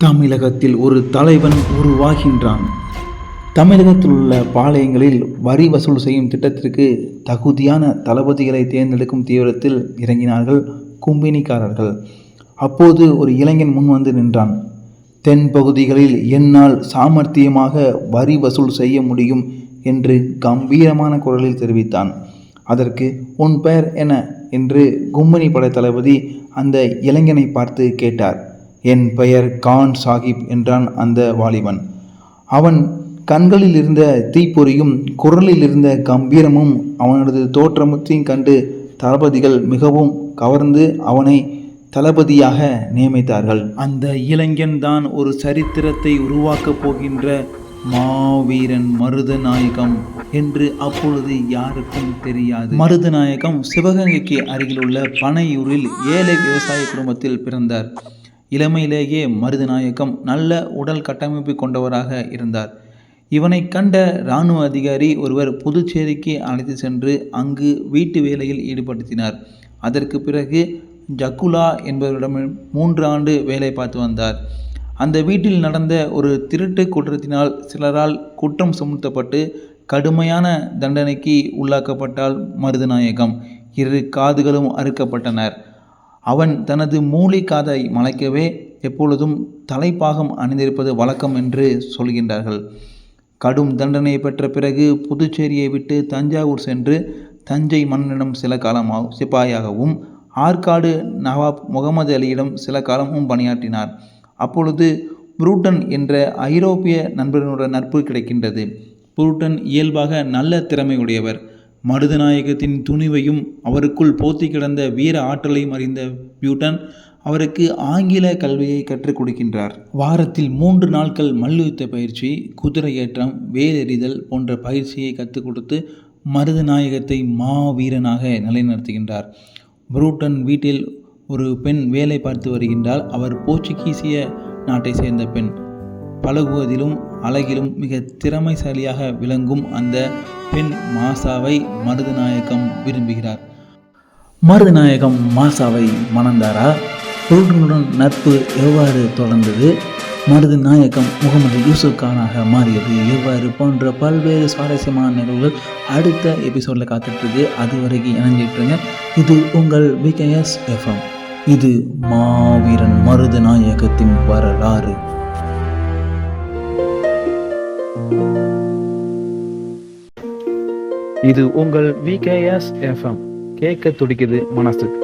தமிழகத்தில் ஒரு தலைவன் உருவாகின்றான். தமிழகத்தில் உள்ள பாளையங்களில் வரி வசூல் செய்யும் திட்டத்திற்கு தகுதியான தளபதிகளை தேர்ந்தெடுக்கும் தீவிரத்தில் இறங்கினார்கள் கும்பினிக்காரர்கள். அப்போது ஒரு இளைஞன் முன்வந்து நின்றான். தென் பகுதிகளில் என்னால் சாமர்த்தியமாக வரி வசூல் செய்ய முடியும் என்று கம்பீரமான குரலில் தெரிவித்தான். அதற்கு உன் பெயர் என்ன என்று கும்பினி படை தளபதி அந்த இளைஞனை பார்த்து கேட்டார். என் பெயர் கான் சாஹிப் என்றான் அந்த வாலிபன். அவன் கண்களில் இருந்த தீப்பொறியும் குரலில் இருந்த கம்பீரமும் அவனது தோற்றத்தையும் கண்டு தளபதிகள் மிகவும் கவர்ந்து அவனை தளபதியாக நியமித்தார்கள். அந்த இளைஞன் தான் ஒரு சரித்திரத்தை உருவாக்கப் போகின்ற மாவீரன் மருதநாயகம் என்று அப்பொழுது யாருக்கும் தெரியாது. மருதநாயகம் சிவகங்கைக்கு அருகில் உள்ள பனையூரில் ஏழை விவசாய குடும்பத்தில் பிறந்தார். இளமையிலேயே மருதநாயகம் நல்ல உடல் கட்டமைப்பு கொண்டவராக இருந்தார். இவனை கண்ட இராணுவ அதிகாரி ஒருவர் புதுச்சேரிக்கு அழைத்து சென்று அங்கு வீட்டு வேலையில் ஈடுபடுத்தினார். அதற்கு பிறகு ஜக்குலா என்பவரிடம் 3 ஆண்டு வேலை பார்த்து வந்தார். அந்த வீட்டில் நடந்த ஒரு திருட்டு குற்றத்தினால் சிலரால் குற்றம் சுமத்தப்பட்டு கடுமையான தண்டனைக்கு உள்ளாக்கப்பட்டால் மருதநாயகம். 2 காதுகளும் அறுக்கப்பட்டனர். அவன் தனது மூளை காதை மறைக்கவே எப்பொழுதும் தலைப்பாகம் அணிந்திருப்பது வழக்கம் என்று சொல்கின்றார்கள். கடும் தண்டனை பெற்ற பிறகு புதுச்சேரியை விட்டு தஞ்சாவூர் சென்று தஞ்சை மன்னனிடம் சில காலம் சிப்பாயாகவும் ஆற்காடு நவாப் முகமது அலியிடம் சில காலமும் பணியாற்றினார். அப்பொழுது புரூட்டன் என்ற ஐரோப்பிய நண்பனுடன் நட்பு கிடைக்கின்றது. புரூட்டன் இயல்பாக நல்ல திறமையுடையவர். மருதநாயகத்தின் துணிவையும் அவருக்குள் போத்தி கிடந்த வீர ஆற்றலையும் அறிந்த பியூட்டன் அவருக்கு ஆங்கில கல்வியை கற்றுக் கொடுக்கின்றார். வாரத்தில் 3 நாட்கள் மல்யுத்த பயிற்சி, குதிரை ஏற்றம், வேலெறிதல் போன்ற பயிற்சியை கற்றுக் கொடுத்து மருதநாயகத்தை மாவீரனாக நிலைநிறுத்துகின்றார். புரூட்டன் வீட்டில் ஒரு பெண் வேலை பார்த்து வருகின்றார். அவர் போர்ச்சுகீசிய நாட்டை சேர்ந்த பெண். பழகுவதிலும் அழகிலும் மிக திறமைசாலியாக விளங்கும் அந்த பெண் மாசாவை மருதநாயகம் விரும்புகிறார். மருதநாயகம் மாசாவை மணந்தாரா? புரூட்டனுடன் நட்பு எவ்வாறு தொடர்ந்தது? மருதநாயகம் முகமது யூசுப் கானாக மாறியது எவ்வாறு போன்ற பல்வேறு சுவாரஸ்யமான நிகழ்வுகள் அடுத்த எபிசோடில் காத்துட்ருக்கு. அது வரைக்கும் இணைஞ்சிட்ருங்க. இது உங்கள் VKS FM. இது மாவீரன் மருதநாயகத்தின் வரலாறு. இது உங்கள் VKS FM. கேட்க துடிக்குது மனசுக்கு.